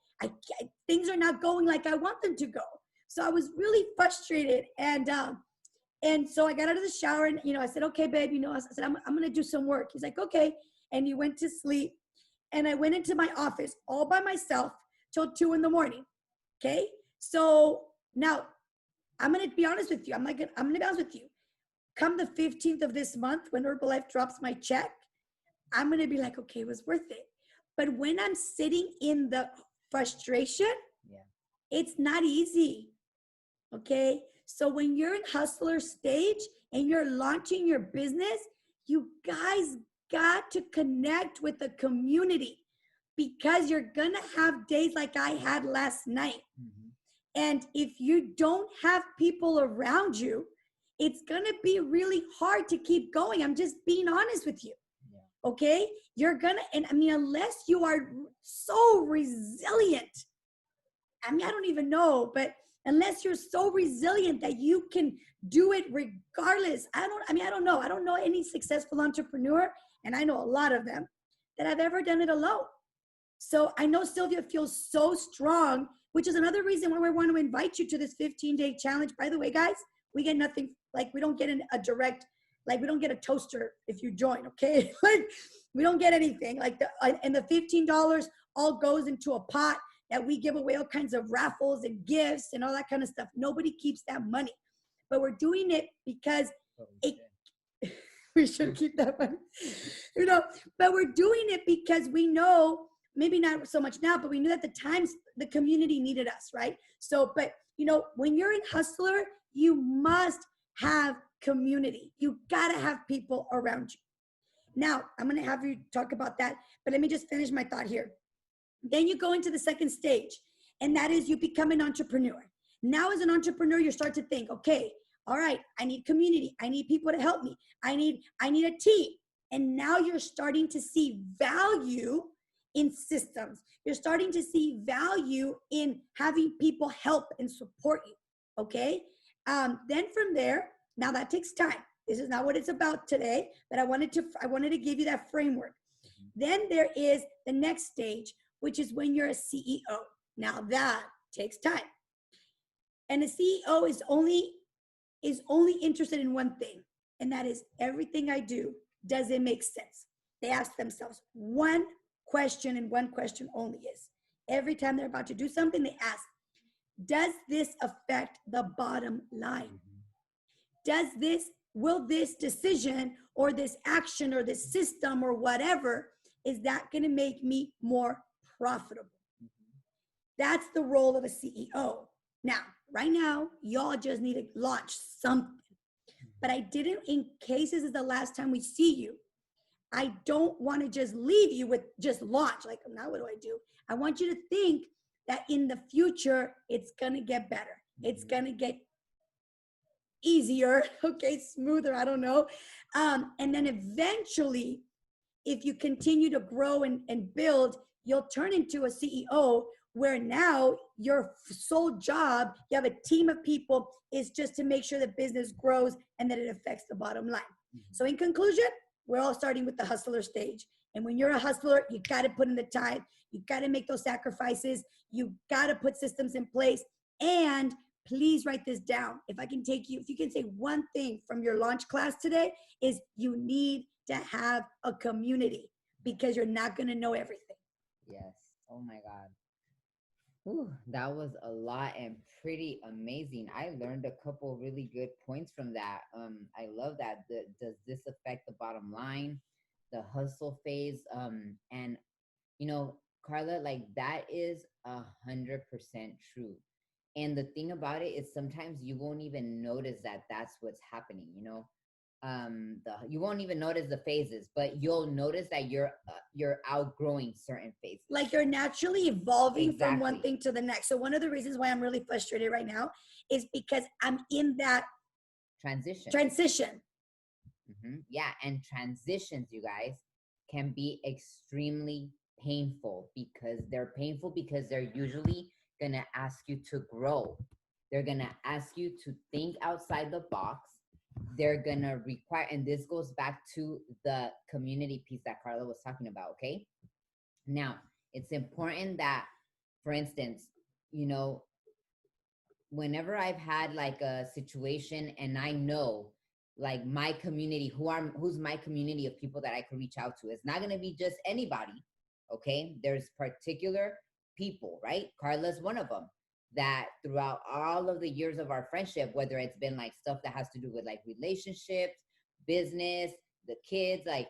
things are not going like I want them to go. So I was really frustrated. And so I got out of the shower and, I said, okay, babe, I said, I'm going to do some work. He's like, okay. And he went to sleep. And I went into my office all by myself till 2 a.m. Okay. So now I'm going to be honest with you. I'm going to be honest with you. Come the 15th of this month, when Herbalife drops my check, I'm going to be like, okay, it was worth it. But when I'm sitting in the frustration, it's not easy. Okay. So when you're in hustler stage and you're launching your business, you guys got to connect with the community, because you're going to have days like I had last night. And if you don't have people around you, it's going to be really hard to keep going. I'm just being honest with you. Okay. You're going to, and I mean, unless you are so resilient, I mean, I don't even know, but unless you're so resilient that you can do it regardless. I don't know. I don't know any successful entrepreneur, and I know a lot of them, that have ever done it alone. So I know Sylvia feels so strong, which is another reason why we want to invite you to this 15-day challenge. By the way, guys, we get nothing, like we don't get a direct, like we don't get a toaster if you join, okay? Like we don't get anything. Like and the $15 all goes into a pot that we give away, all kinds of raffles and gifts and all that kind of stuff. Nobody keeps that money, but we're doing it because we should keep that money, but we're doing it because we know, maybe not so much now, but we knew at the times the community needed us, right? So, but when you're in hustler, you must have community. You got to have people around you. Now, I'm going to have you talk about that, but let me just finish my thought here. Then you go into the second stage, and that is you become an entrepreneur. Now, as an entrepreneur, you start to think, okay, all right, I need community. I need people to help me. I need a team. And now you're starting to see value in systems. You're starting to see value in having people help and support you. Okay. Then from there, now that takes time. This is not what it's about today, but I wanted to give you that framework. Then there is the next stage, which is when you're a CEO. Now that takes time. And a CEO is only interested in one thing, and that is, everything I do, does it make sense? They ask themselves one question, and one question only is, every time they're about to do something, they ask, does this affect the bottom line? Will this decision or this action or this system or whatever, is that going to make me more profitable? That's the role of a CEO. Now, right now, y'all just need to launch something. But I didn't, in case this is the last time we see you, I don't want to just leave you with just launch. Like, now what do I do? I want you to think that in the future, it's going to get better. It's going to get easier, okay, smoother, I don't know. And then eventually, if you continue to grow and build, you'll turn into a CEO, where now your sole job, you have a team of people, is just to make sure the business grows and that it affects the bottom line. So in conclusion, we're all starting with the hustler stage. And when you're a hustler, you got to put in the time. You got to make those sacrifices. You got to put systems in place. And please write this down. If you can say one thing from your launch class today, is you need to have a community, because you're not going to know everything. Yes. Oh my God. Whew, that was a lot and pretty amazing. I learned a couple really good points from that. I love that. Does this affect the bottom line? The hustle phase. And Carla, like that is 100% true. And the thing about it is sometimes you won't even notice that that's what's happening, you know. You won't even notice the phases, but you'll notice that you're outgrowing certain phases. Like you're naturally evolving from one Exactly. thing to the next. So one of the reasons why I'm really frustrated right now is because I'm in that transition. Yeah, and transitions, you guys, can be extremely painful because they're usually gonna ask you to grow. They're gonna ask you to think outside the box. They're gonna require, and this goes back to the community piece that Carla was talking about, okay? Now, it's important that, for instance, you know, whenever I've had like a situation and I know like my community, who's my community of people that I could reach out to, it's not gonna be just anybody. Okay. There's particular people, right? Carla's one of them that throughout all of the years of our friendship, whether it's been like stuff that has to do with like relationships, business, the kids, like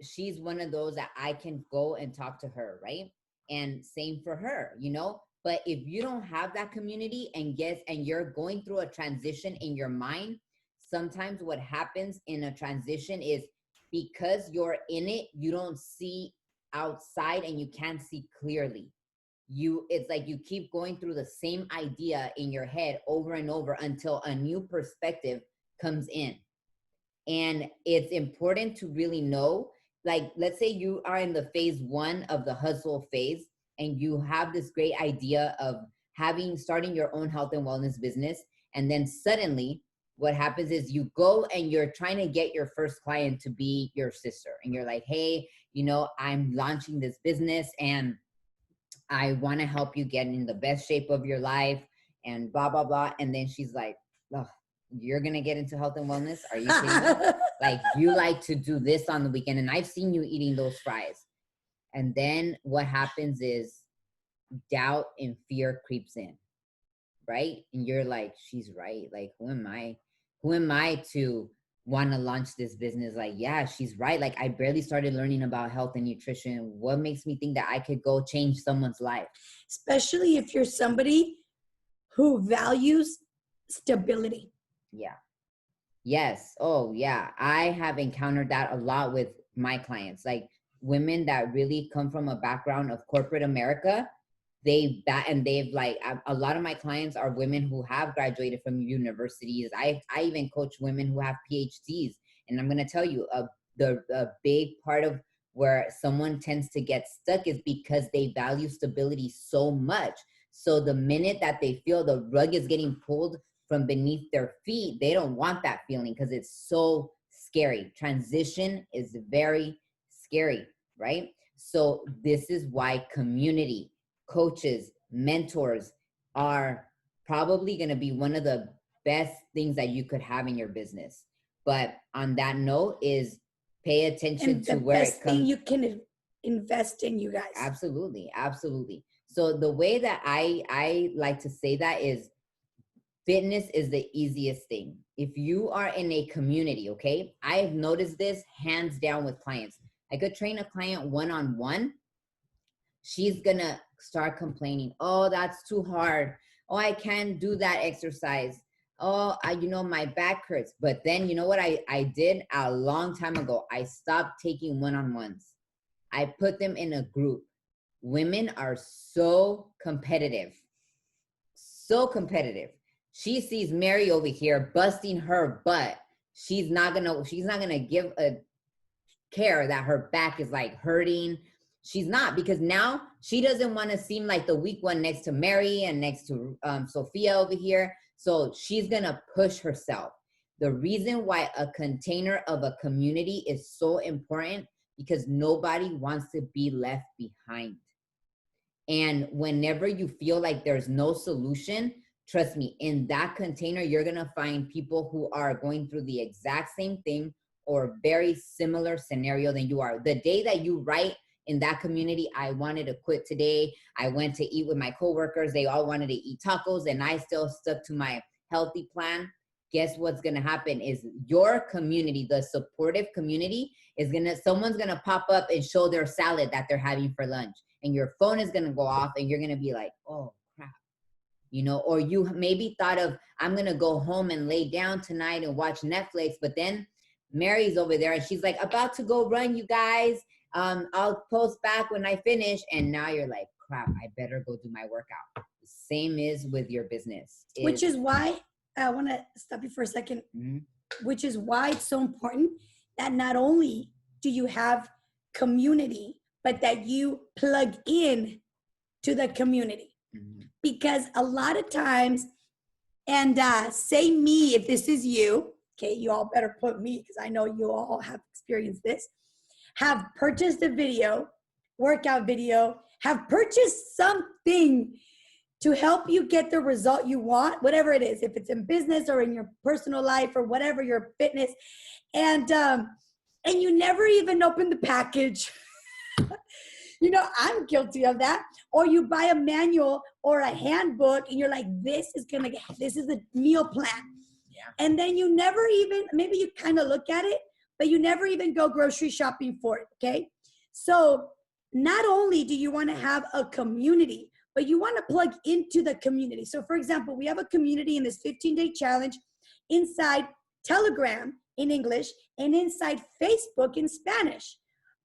she's one of those that I can go and talk to her, right? And same for her, you know? But if you don't have that community and you're going through a transition in your mind, sometimes what happens in a transition is because you're in it, you don't see outside and you can't see clearly. It's like you keep going through the same idea in your head over and over until a new perspective comes in. And it's important to really know, like, let's say you are in the phase 1 of the hustle phase and you have this great idea of starting your own health and wellness business. And then suddenly what happens is you go and you're trying to get your first client to be your sister. And you're like, hey, you know, I'm launching this business and I want to help you get in the best shape of your life and blah, blah, blah. And then she's like, oh, you're going to get into health and wellness? Are you kidding me? Like, you like to do this on the weekend and I've seen you eating those fries. And then what happens is doubt and fear creeps in, right? And you're like, she's right. Like, who am I to want to launch this business? Like, yeah, she's right. Like, I barely started learning about health and nutrition. What makes me think that I could go change someone's life? Especially if you're somebody who values stability. Yeah. Yes. Oh, yeah. I have encountered that a lot with my clients, like women that really come from a background of corporate America. They've like, a lot of my clients are women who have graduated from universities. I even coach women who have PhDs. And I'm going to tell you, the big part of where someone tends to get stuck is because they value stability so much. So the minute that they feel the rug is getting pulled from beneath their feet, they don't want that feeling because it's so scary. Transition is very scary, right? So this is why community, coaches, mentors are probably going to be one of the best things that you could have in your business. But on that note is pay attention to where it comes. The best thing you can invest in, you guys. Absolutely. Absolutely. So the way that I like to say that is, fitness is the easiest thing. If you are in a community, okay, I've noticed this hands down with clients. I could train a client one-on-one. She's gonna start complaining. Oh, that's too hard. Oh, I can't do that exercise. Oh, my back hurts. But then you know what I did a long time ago? I stopped taking one-on-ones. I put them in a group. Women are so competitive. So competitive. She sees Mary over here busting her butt. She's not gonna give a care that her back is like hurting. She's not, because now she doesn't want to seem like the weak one next to Mary and next to Sophia over here. So she's gonna push herself. The reason why a container of a community is so important, because nobody wants to be left behind. And whenever you feel like there's no solution, trust me, in that container, you're going to find people who are going through the exact same thing or very similar scenario than you are. The day that you write in that community, I wanted to quit today. I went to eat with my coworkers. They all wanted to eat tacos and I still stuck to my healthy plan. Guess what's going to happen is your community, the supportive community, someone's going to pop up and show their salad that they're having for lunch. And your phone is going to go off and you're going to be like, oh, crap. you know, or you maybe thought of, I'm going to go home and lay down tonight and watch Netflix. But then Mary's over there and she's like, about to go run, you guys. I'll post back when I finish. And now you're like, crap, I better go do my workout. Same is with your business. Which is why I want to stop you for a second. Mhm. Which is why it's so important that not only do you have community, but that you plug in to the community. Mhm. Because a lot of times, and say me if this is you, okay, you all better put me because I know you all have experienced this, have purchased a video, workout video, have purchased something to help you get the result you want, whatever it is, if it's in business or in your personal life or whatever, your fitness, and you never even open the package. You know, I'm guilty of that. Or you buy a manual or a handbook and you're like, this is the meal plan. Yeah. And then you never even, maybe you kind of look at it, but you never even go grocery shopping for it, okay? So not only do you want to have a community, but you want to plug into the community. So for example, we have a community in this 15-day challenge inside Telegram in English and inside Facebook in Spanish.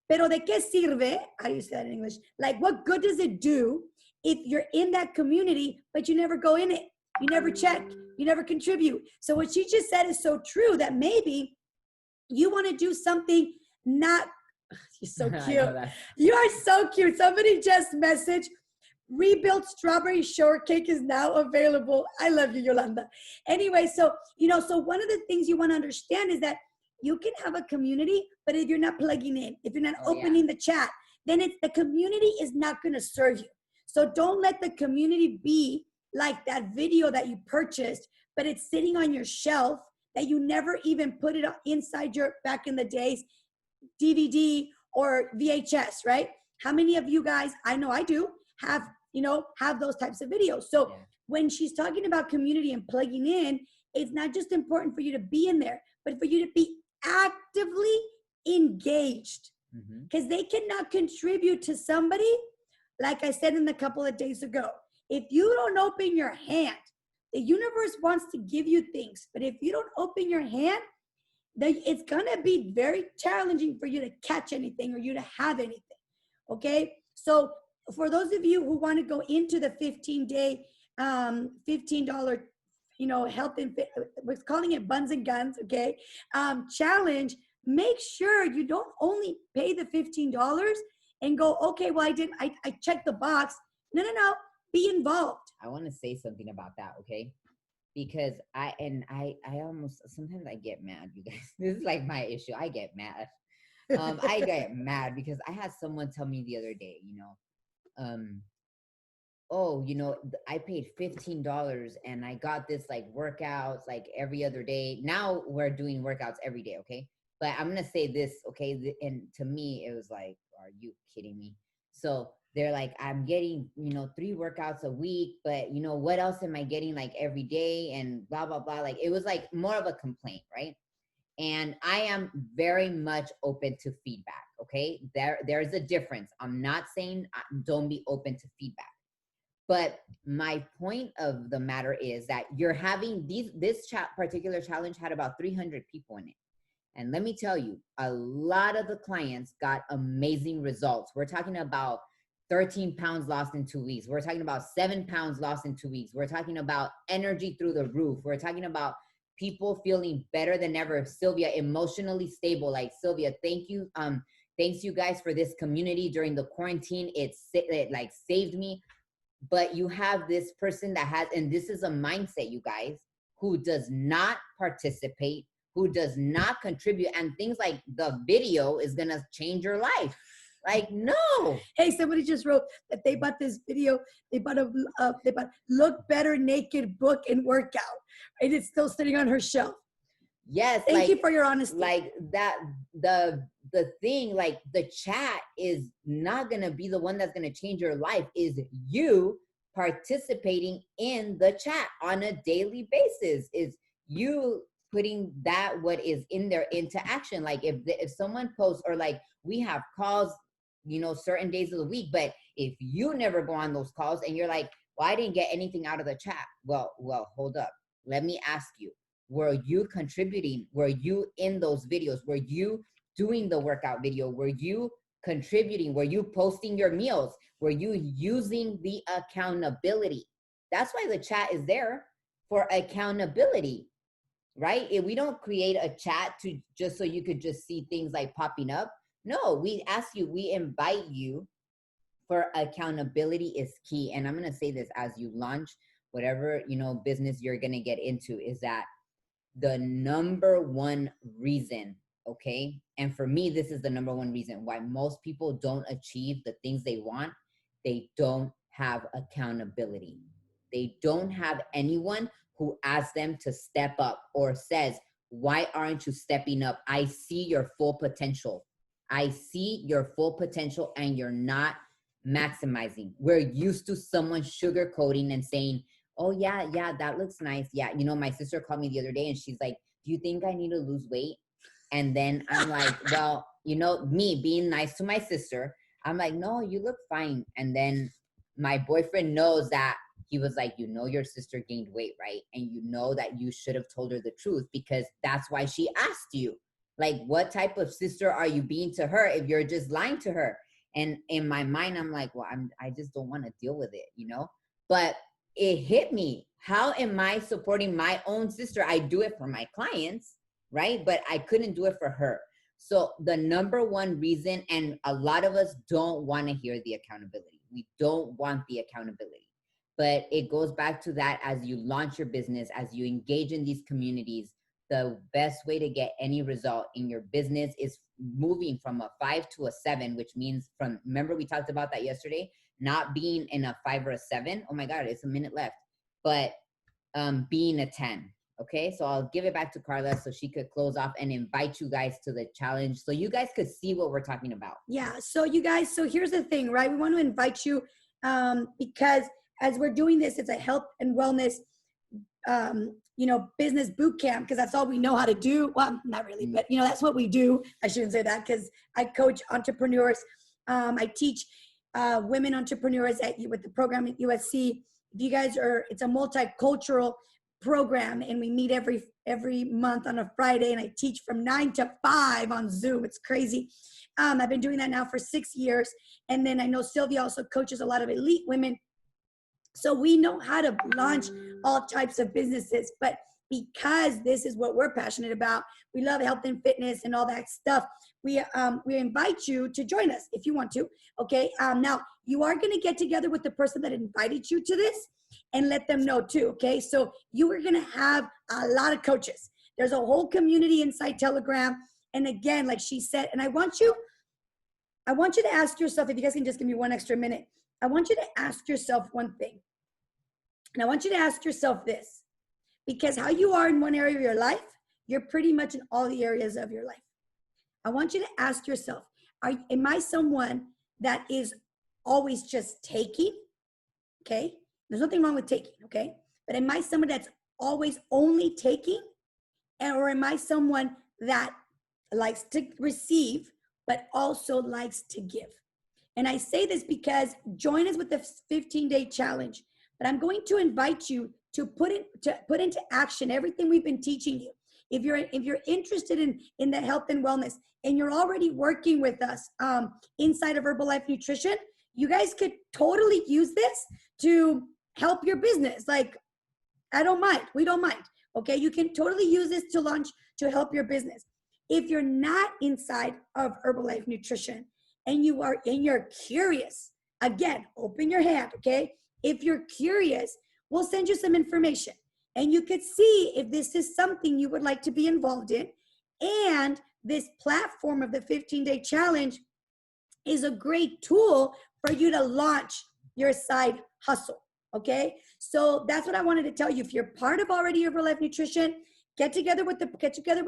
Pero de qué sirve, how do you say that in English? Like, what good does it do if you're in that community, but you never go in it? You never check, you never contribute. So what she just said is so true that maybe you want to do something not, you're so cute. You are so cute. Somebody just messaged, rebuilt strawberry shortcake is now available. I love you, Yolanda. Anyway, so, you know, so one of the things you want to understand is that you can have a community, but if you're not plugging in, if you're not opening the chat, then the community is not going to serve you. So don't let the community be like that video that you purchased, but it's sitting on your shelf that you never even put it inside your, back in the days, DVD or VHS, right? How many of you guys, I know I do, have those types of videos. So when she's talking about community and plugging in, it's not just important for you to be in there, but for you to be actively engaged, because they cannot contribute to somebody. Like I said in a couple of days ago, if you don't open your hand, the universe wants to give you things, but if you don't open your hand, then it's gonna be very challenging for you to catch anything or you to have anything. Okay, so for those of you who want to go into the 15-day $15 health and fit, we're calling it buns and guns, okay, challenge, make sure you don't only pay the $15 and go, okay, well, I checked the box. No, be involved. I want to say something about that, okay? Because I almost, sometimes I get mad, you guys. This is like my issue. I get mad. I get mad because I had someone tell me the other day, oh, I paid $15 and I got this like workouts like every other day. Now we're doing workouts every day, okay? But I'm gonna say this, okay? And to me, it was like, are you kidding me? So they're like, I'm getting, 3 workouts a week, but what else am I getting like every day and blah, blah, blah. Like, it was like more of a complaint, right? And I am very much open to feedback, okay? There's a difference. I'm not saying don't be open to feedback. But my point of the matter is that you're having this particular challenge had about 300 people in it. And let me tell you, a lot of the clients got amazing results. We're talking about 13 pounds lost in 2 weeks. We're talking about 7 pounds lost in 2 weeks. We're talking about energy through the roof. We're talking about people feeling better than ever. Sylvia, emotionally stable. Like, Sylvia, thank you. Thanks you guys for this community during the quarantine. It like saved me. But you have this person that has, and this is a mindset, you guys, who does not participate, who does not contribute, and things like the video is gonna change your life. Like, no. Hey, somebody just wrote that they bought this video. They bought Look Better Naked book and workout, and it's still sitting on her shelf. Yes. Thank you for your honesty. Like that, the thing, like the chat is not going to be the one that's going to change your life, is you participating in the chat on a daily basis, is you putting that what is in there into action. Like if someone posts, or like we have calls, certain days of the week, but if you never go on those calls and you're like, well, I didn't get anything out of the chat. Well, hold up. Let me ask you, were you contributing? Were you in those videos? Were you doing the workout video? Were you contributing? Were you posting your meals? Were you using the accountability? That's why the chat is there, for accountability, right? If we don't create a chat to just so you could just see things like popping up. No, we ask you, we invite you, for accountability is key. And I'm going to say this as you launch whatever, business you're going to get into, is that the number one reason, okay? And for me, this is the number one reason why most people don't achieve the things they want. They don't have accountability. They don't have anyone who asks them to step up or says, why aren't you stepping up? I see your full potential. I see your full potential and you're not maximizing. We're used to someone sugarcoating and saying, oh yeah, that looks nice. Yeah, my sister called me the other day and she's like, do you think I need to lose weight? And then I'm like, well, me being nice to my sister, I'm like, no, you look fine. And then my boyfriend knows that. He was like, your sister gained weight, right? And you know that you should have told her the truth, because that's why she asked you. Like, what type of sister are you being to her if you're just lying to her? And in my mind, I'm like, well, I just don't want to deal with it, But it hit me. How am I supporting my own sister? I do it for my clients, right? But I couldn't do it for her. So the number one reason, and a lot of us don't want to hear the accountability. We don't want the accountability. But it goes back to that, as you launch your business, as you engage in these communities, the best way to get any result in your business is moving from a 5 to a 7, which means remember we talked about that yesterday, not being in a 5 or a 7. Oh my God, it's a minute left. But being a 10. Okay, so I'll give it back to Carla so she could close off and invite you guys to the challenge so you guys could see what we're talking about. Yeah, so you guys, so here's the thing, right? We want to invite you because as we're doing this, it's a health and wellness business boot camp, because that's all we know how to do. Well, not really, but that's what we do. I shouldn't say that, because I coach entrepreneurs. I teach women entrepreneurs with the program at USC. If you guys it's a multicultural program, and we meet every month on a Friday, and I teach from 9 to 5 on Zoom. It's crazy. I've been doing that now for 6 years. And then I know Sylvia also coaches a lot of elite women. So we know how to launch all types of businesses, but because this is what we're passionate about, we love health and fitness and all that stuff. We invite you to join us if you want to. Okay. Now you are going to get together with the person that invited you to this and let them know too. Okay. So you are going to have a lot of coaches. There's a whole community inside Telegram. And again, like she said, and I want you to ask yourself, if you guys can just give me one extra minute, I want you to ask yourself one thing. And I want you to ask yourself this, because how you are in one area of your life, you're pretty much in all the areas of your life. I want you to ask yourself, am I someone that is always just taking? Okay. There's nothing wrong with taking. Okay. But am I someone that's always only taking? Or am I someone that likes to receive, but also likes to give? And I say this because join us with the 15-day challenge. But I'm going to invite you to put into action everything we've been teaching you. If you're interested in the health and wellness, and you're already working with us inside of Herbalife Nutrition, you guys could totally use this to help your business. Like, I don't mind. We don't mind. Okay, you can totally use this to help your business. If you're not inside of Herbalife Nutrition, and you're curious, again, open your hand, okay? If you're curious, we'll send you some information, and you could see if this is something you would like to be involved in. And this platform of the 15-day challenge is a great tool for you to launch your side hustle, okay? So that's what I wanted to tell you. If you're part of already Herbalife Nutrition, get together with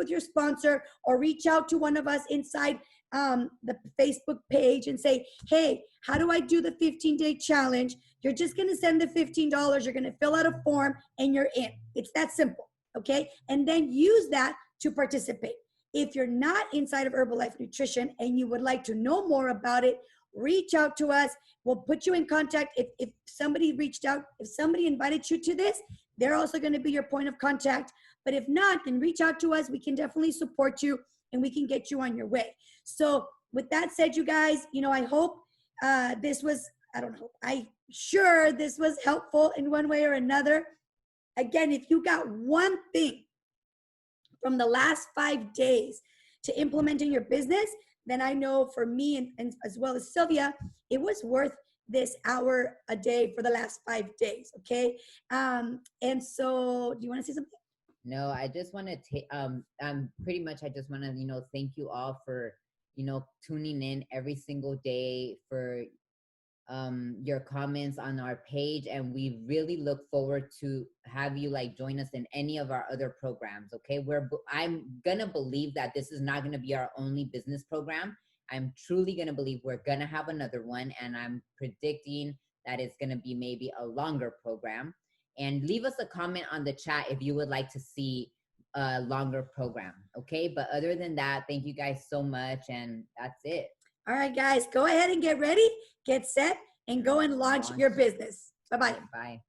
your sponsor, or reach out to one of us inside the Facebook page and say, hey, how do I do the 15-day challenge? You're just going to send the $15. You're going to fill out a form and you're in. It's that simple. Okay. And then use that to participate. If you're not inside of Herbalife Nutrition and you would like to know more about it, reach out to us. We'll put you in contact. If somebody reached out, if somebody invited you to this, they're also going to be your point of contact. But if not, then reach out to us. We can definitely support you and we can get you on your way. So with that said, you guys, I hope this was, I don't know, I sure this was helpful in one way or another. Again, if you got one thing from the last 5 days to implement in your business, then I know for me and as well as Sylvia, it was worth this hour a day for the last 5 days. Okay. And so do you want to say something? No, I just want to take, pretty much, I just want to, thank you all for, tuning in every single day, for your comments on our page, and we really look forward to have you join us in any of our other programs. Okay, I'm gonna believe that this is not gonna be our only business program. I'm truly gonna believe we're gonna have another one, and I'm predicting that it's gonna be maybe a longer program. And leave us a comment on the chat if you would like to see a longer program. Okay, but other than that, thank you guys so much, and that's it. All right, guys, go ahead and get ready, get set, and go and launch your business. Bye-bye. Bye.